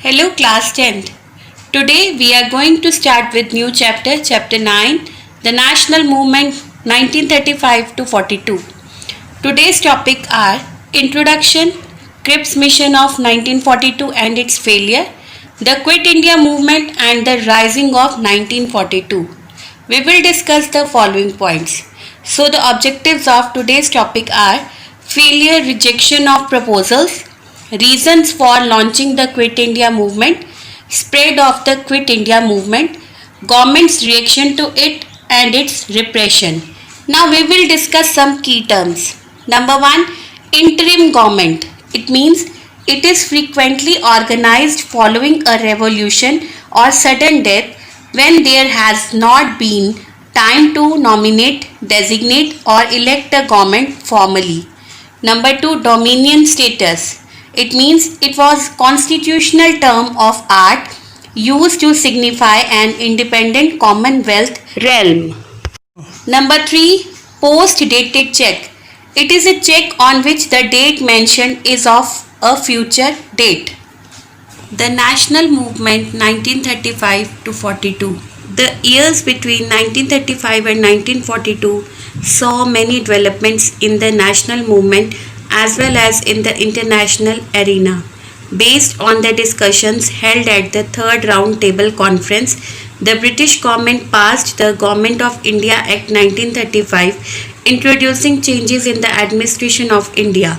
Hello class 10th. Today we are going to start with new chapter 9, the national movement 1935 to 42. Today's topic are introduction, Cripps mission of 1942 and its failure, the Quit India movement and the rising of 1942. We will discuss the following points. So the objectives of today's topic are failure, rejection of proposals, reasons for launching the Quit India movement, spread of the Quit India movement, government's reaction to it and its repression. Now we will discuss some key terms. Number 1, interim government. It means it is frequently organized following a revolution or sudden death when there has not been time to nominate, designate or elect a government formally. Number 2, dominion status. It means it was constitutional term of art used to signify an independent commonwealth realm. Number 3, post-dated check. It is a check on which the date mentioned is of a future date. The national movement 1935 to 42. The years between 1935 and 1942 saw many developments in the national movement as well as in the international arena. Based on the discussions held at the third round table conference, the British government passed the Government of India Act 1935, introducing changes in the administration of India.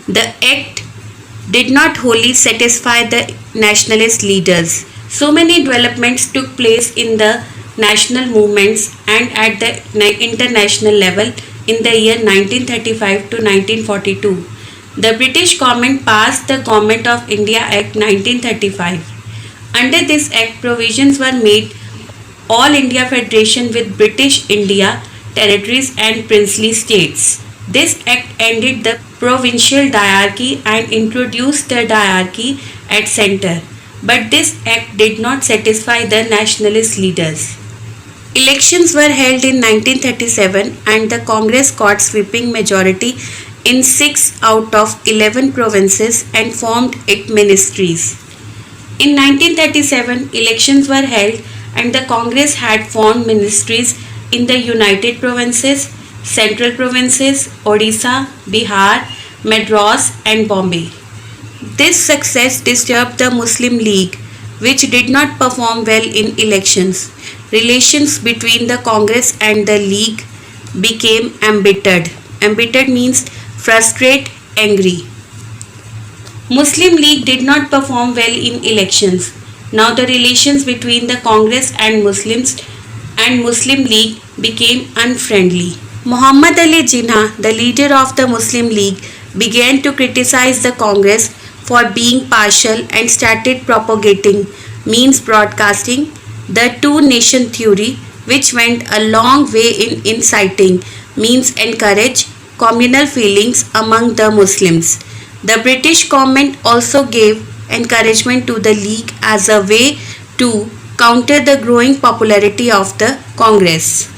The act did not wholly satisfy the nationalist leaders. So many developments took place in the national movements and at the international level in the year 1935 to 1942. The British government passed the Government of India Act 1935. Under this act, provisions were made All India Federation with British India, territories and princely states. This act ended the provincial diarchy and introduced the diarchy at centre. But this act did not satisfy the nationalist leaders. Elections were held in 1937 and the Congress got sweeping majority in 6 out of 11 provinces and formed its ministries. In 1937, elections were held and the Congress had formed ministries in the United Provinces, Central Provinces, Odisha, Bihar, Madras and Bombay. This success disturbed the Muslim League, which did not perform well in elections. Relations between the Congress and the League became embittered. Embittered means frustrate, angry. Muslim League did not perform well in elections. Now the relations between the Congress and Muslim League became unfriendly. Muhammad Ali Jinnah, the leader of the Muslim League, began to criticize the Congress for being partial and started propagating, means broadcasting, the two-nation theory, which went a long way in inciting, means encourage, communal feelings among the Muslims. The British government also gave encouragement to the League as a way to counter the growing popularity of the Congress.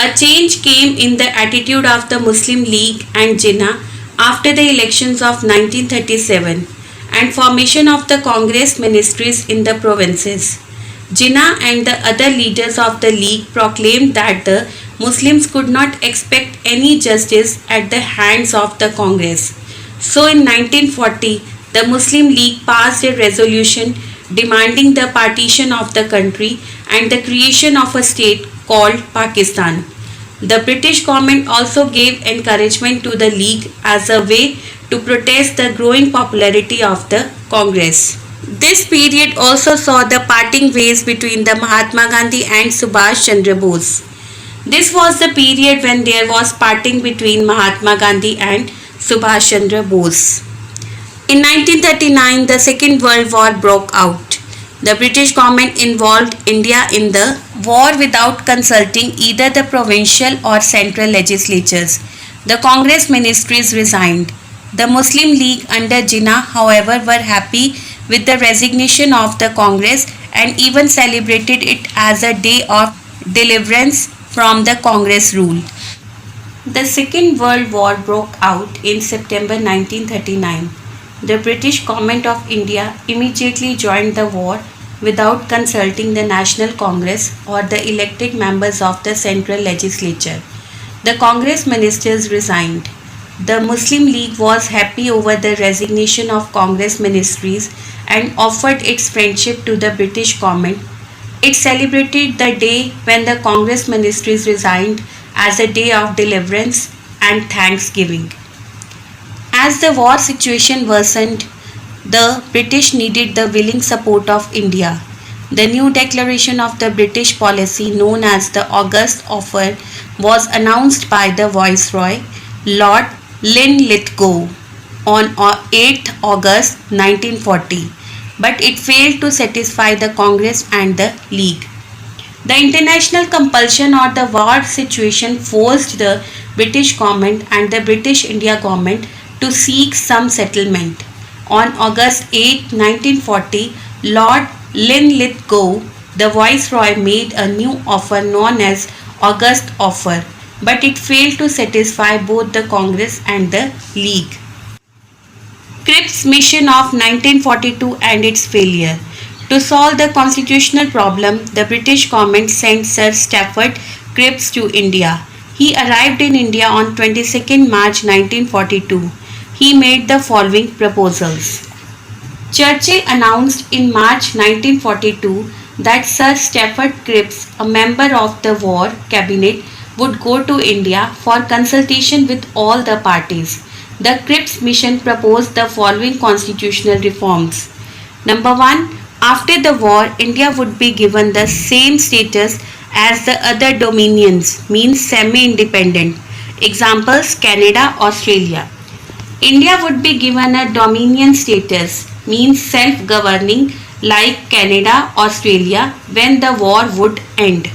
A change came in the attitude of the Muslim League and Jinnah after the elections of 1937 and formation of the Congress ministries in the provinces. Jinnah and the other leaders of the League proclaimed that the Muslims could not expect any justice at the hands of the Congress. So in 1940, the Muslim League passed a resolution demanding the partition of the country and the creation of a state called Pakistan. The British government also gave encouragement to the League as a way to protest the growing popularity of the Congress. This period also saw the parting ways between the Mahatma Gandhi and Subhash Chandra Bose. This was the period when there was parting between Mahatma Gandhi and Subhash Chandra Bose. In 1939, the Second World War broke out. The British government involved India in the war without consulting either the provincial or central legislatures. The Congress ministries resigned. The Muslim League under Jinnah, however, were happy with the resignation of the Congress and even celebrated it as a day of deliverance from the Congress rule. The Second World War broke out in September 1939. the British Government of India immediately joined the war without consulting the National Congress or the elected members of the Central Legislature. The Congress ministers resigned. The Muslim League was happy over the resignation of Congress ministries and offered its friendship to the British government. It celebrated the day when the Congress ministries resigned as a day of deliverance and thanksgiving. As the war situation worsened, the British needed the willing support of India. The new declaration of the British policy, known as the August Offer, was announced by the Viceroy, Lord Linlithgow, on 8 August 1940, but it failed to satisfy the Congress and the League. The international compulsion or the war situation forced the British government and the British India government to seek some settlement. On August 8, 1940, Lord Linlithgow, the Viceroy, made a new offer known as August Offer, but it failed to satisfy both the Congress and the League. Cripps Mission of 1942 and its failure. To solve the constitutional problem, the British government sent Sir Stafford Cripps to India. He arrived in India on 22nd March 1942. He made the following proposals. Churchill announced in March 1942 that Sir Stafford Cripps, a member of the War Cabinet, would go to India for consultation with all the parties. The Cripps Mission proposed the following constitutional reforms. Number 1. After the war, India would be given the same status as the other dominions, means semi-independent. Examples: Canada, Australia. India would be given a dominion status, means self-governing, like Canada, Australia, when the war would end.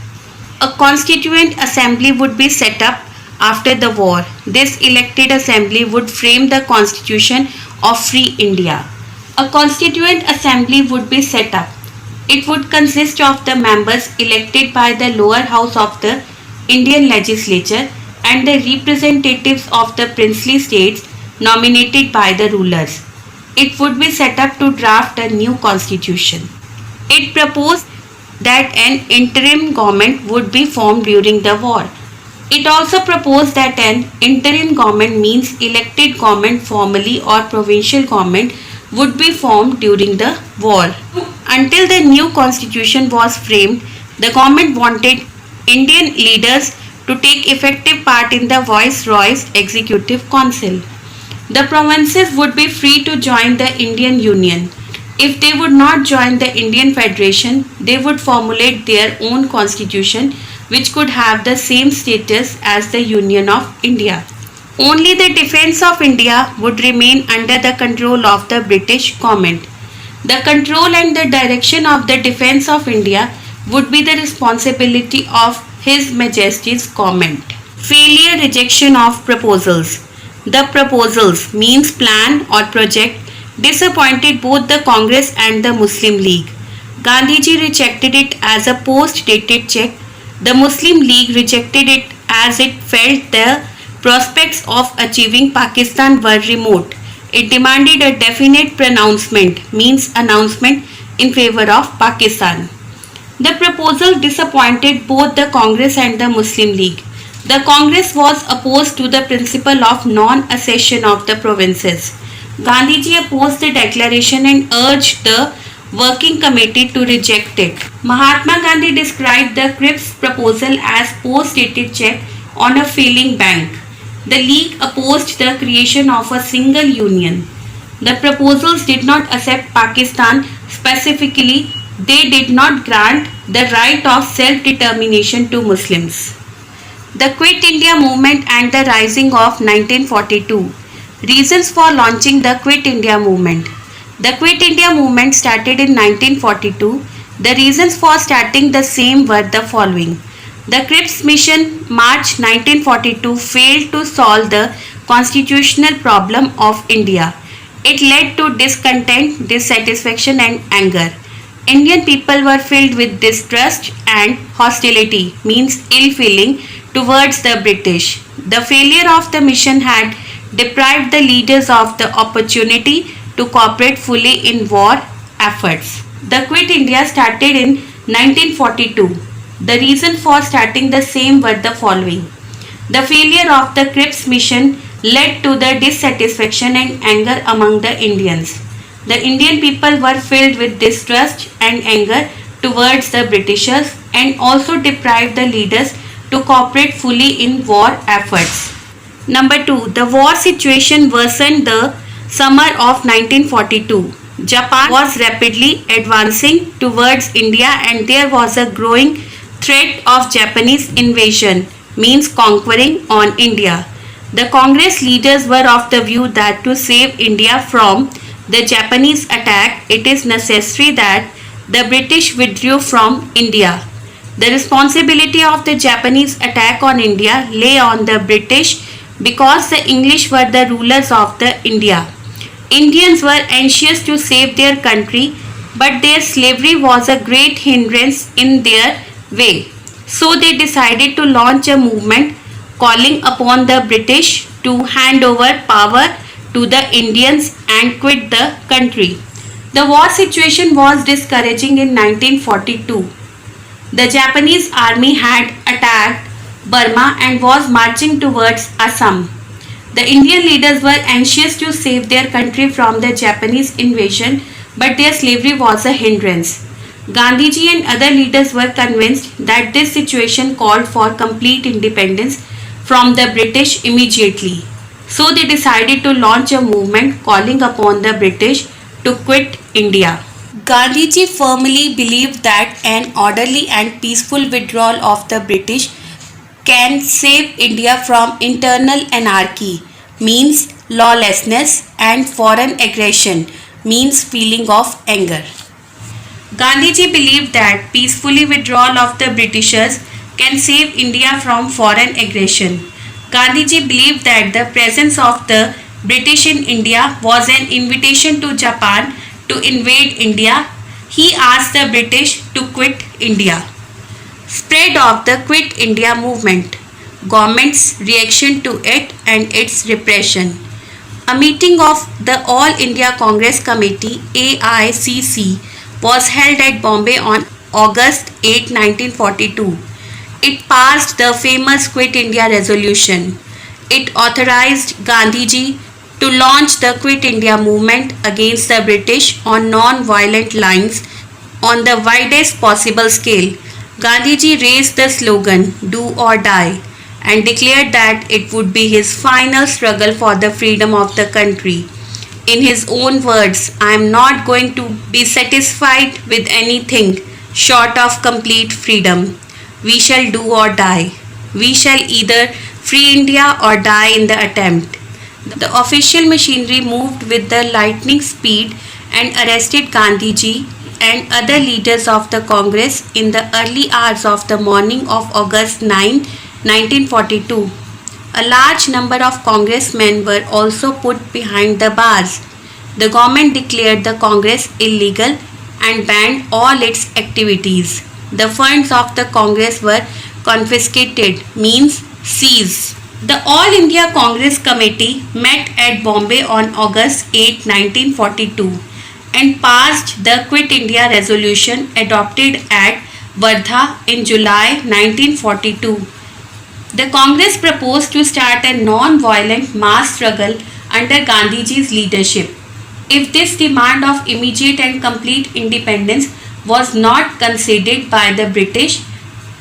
A constituent assembly would be set up after the war. This elected assembly would frame the constitution of Free India. A constituent assembly would be set up. It would consist of the members elected by the lower house of the Indian legislature and the representatives of the princely states nominated by the rulers. It would be set up to draft a new constitution. It proposed that an interim government would be formed during the war. It also proposed that an interim government, means elected government formally, or provincial government would be formed during the war. Until the new constitution was framed, the government wanted Indian leaders to take effective part in the Viceroy's Executive Council. The provinces would be free to join the Indian Union. If they would not join the Indian Federation, they would formulate their own constitution which could have the same status as the Union of India. Only the defense of India would remain under the control of the British government. The control and the direction of the defense of India would be the responsibility of His Majesty's government. Failure, rejection of proposals. The proposals, means plan or project, disappointed both the Congress and the Muslim League. Gandhiji rejected it as a post-dated check. The Muslim League rejected it as it felt the prospects of achieving Pakistan were remote. It demanded a definite pronouncement, means announcement, in favor of Pakistan. The proposal disappointed both the Congress and the Muslim League. The Congress was opposed to the principle of non-accession of the provinces. Gandhiji opposed the declaration and urged the working committee to reject it. Mahatma Gandhi described the Cripps proposal as post-dated check on a failing bank. The League opposed the creation of a single union. The proposals did not accept Pakistan specifically. They did not grant the right of self-determination to Muslims. The Quit India movement and the rising of 1942. Reasons for launching the Quit India movement. The Quit India movement started in 1942. The reasons for starting the same were the following. The Cripps Mission, March 1942, failed to solve the constitutional problem of India. It led to discontent, dissatisfaction and anger. Indian people were filled with distrust and hostility, means ill feeling, towards the British. The failure of the mission had deprived the leaders of the opportunity to cooperate fully in war efforts. The Quit India started in 1942. The reason for starting the same were the following. The failure of the Cripps mission led to the dissatisfaction and anger among the Indians. The Indian people were filled with distrust and anger towards the Britishers and also deprived the leaders to cooperate fully in war efforts. Number 2. The war situation worsened the summer of 1942. Japan was rapidly advancing towards India and there was a growing threat of Japanese invasion, means conquering on India. The Congress leaders were of the view that to save India from the Japanese attack, it is necessary that the British withdrew from India. The responsibility of the Japanese attack on India lay on the British because the English were the rulers of the India. Indians were anxious to save their country, but their slavery was a great hindrance in their way. So they decided to launch a movement calling upon the British to hand over power to the Indians and quit the country. The war situation was discouraging in 1942. The Japanese army had attacked Burma and was marching towards Assam. The Indian leaders were anxious to save their country from the Japanese invasion, but their slavery was a hindrance. Gandhiji and other leaders were convinced that this situation called for complete independence from the British immediately. So they decided to launch a movement calling upon the British to quit India. Gandhiji firmly believed that an orderly and peaceful withdrawal of the British can save India from internal anarchy, means lawlessness, and foreign aggression, means feeling of anger. Gandhiji believed that peacefully withdrawal of the Britishers can save India from foreign aggression. Gandhiji believed that the presence of the British in India was an invitation to Japan to invade India. He asked the British to quit India. Spread of the Quit India movement, government's reaction to it and its repression. A meeting of the All India Congress Committee AICC was held at Bombay on August 8, 1942. It passed the famous Quit India resolution. It authorized Gandhiji to launch the Quit India movement against the British on non-violent lines on the widest possible scale. Gandhiji raised the slogan, "Do or die," and declared that it would be his final struggle for the freedom of the country. In his own words, "I am not going to be satisfied with anything short of complete freedom. We shall do or die. We shall either free India or die in the attempt." The official machinery moved with the lightning speed and arrested Gandhiji and other leaders of the Congress in the early hours of the morning of August 9, 1942. A large number of congressmen were also put behind the bars. The government declared the Congress illegal and banned all its activities. The funds of the Congress were confiscated, means seized. The All India Congress Committee met at Bombay on August 8, 1942 and passed the Quit India resolution adopted at Wardha in July 1942. The Congress proposed to start a non-violent mass struggle under Gandhiji's leadership. If this demand of immediate and complete independence was not conceded by the British,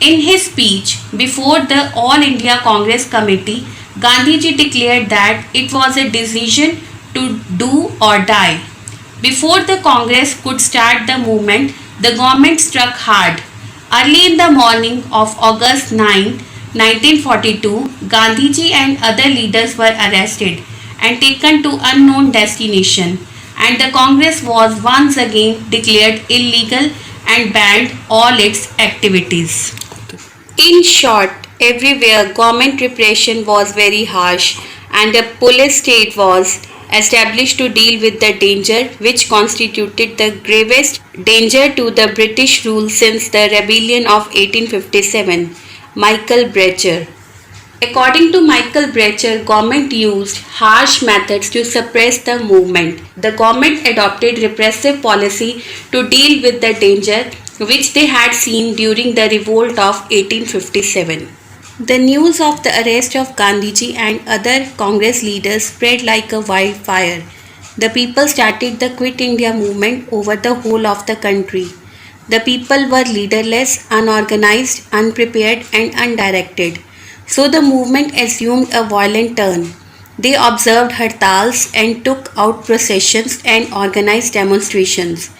in his speech before the All India Congress Committee, Gandhiji declared that it was a decision to do or die. Before the Congress could start the movement, the government struck hard. Early in the morning of August 9, 1942, Gandhiji and other leaders were arrested and taken to unknown destination, and the Congress was once again declared illegal and banned all its activities. In short, everywhere government repression was very harsh and a police state was established to deal with the danger which constituted the gravest danger to the British rule since the rebellion of 1857. Michael Brecher. According to Michael Brecher, government used harsh methods to suppress the movement. The government adopted repressive policy to deal with the danger which they had seen during the revolt of 1857. The news of the arrest of Gandhiji and other Congress leaders spread like a wildfire. The people started the Quit India movement over the whole of the country. The people were leaderless, unorganized, unprepared, and undirected. So the movement assumed a violent turn. They observed hartals and took out processions and organized demonstrations.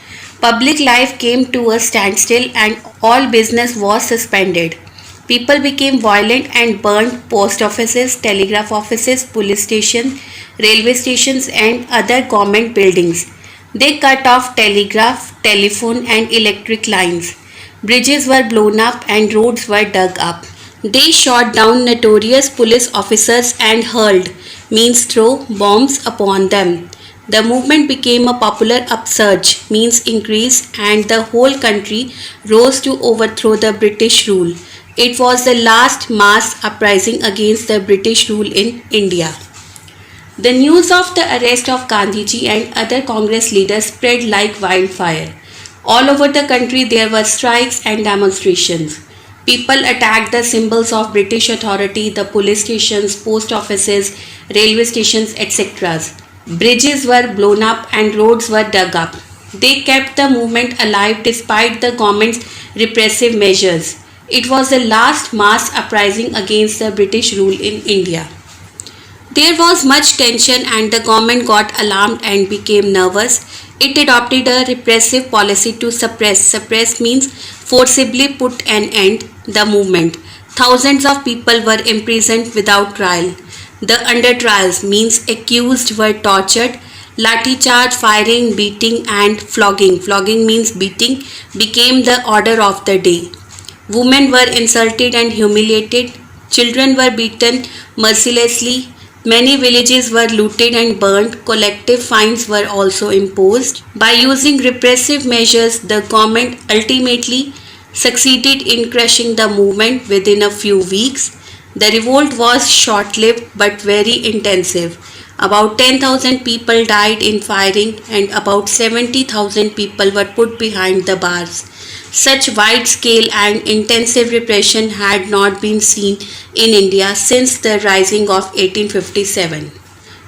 Public life came to a standstill and all business was suspended. People became violent and burned post offices, telegraph offices, police stations, railway stations, and other government buildings. They cut off telegraph, telephone, and electric lines. Bridges were blown up and roads were dug up. They shot down notorious police officers and hurled, means throw, bombs upon them. The movement became a popular upsurge, means increase, and the whole country rose to overthrow the British rule. It was the last mass uprising against the British rule in India. The news of the arrest of Gandhiji and other Congress leaders spread like wildfire. All over the country there were strikes and demonstrations. People attacked the symbols of British authority, the police stations, post offices, railway stations, etc. Bridges were blown up and roads were dug up. They kept the movement alive despite the government's repressive measures. It was the last mass uprising against the British rule in India. There was much tension and the government got alarmed and became nervous. It adopted a repressive policy to suppress. Suppress means forcibly put an end the movement. Thousands of people were imprisoned without trial. The under trials means accused were tortured. Lathi charge, firing, beating and flogging. Flogging means beating became the order of the day. Women were insulted and humiliated. Children were beaten mercilessly. Many villages were looted and burned. Collective fines were also imposed. By using repressive measures, the government ultimately succeeded in crushing the movement within a few weeks. The revolt was short-lived but very intensive. About 10,000 people died in firing and about 70,000 people were put behind the bars. Such wide-scale and intensive repression had not been seen in India since the rising of 1857.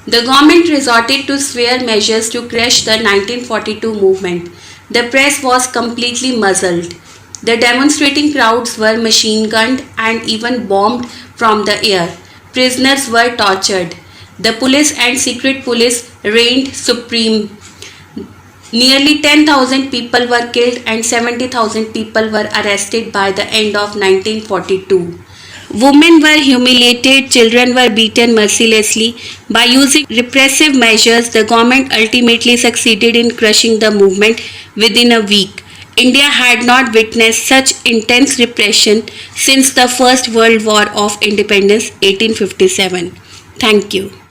The government resorted to severe measures to crush the 1942 movement. The press was completely muzzled. The demonstrating crowds were machine gunned and even bombed from the air. Prisoners were tortured. The police and secret police reigned supreme. Nearly 10,000 people were killed and 70,000 people were arrested by the end of 1942. Women were humiliated, children were beaten mercilessly. By using repressive measures, the government ultimately succeeded in crushing the movement within a week. India had not witnessed such intense repression since the First World War of Independence 1857. Thank you.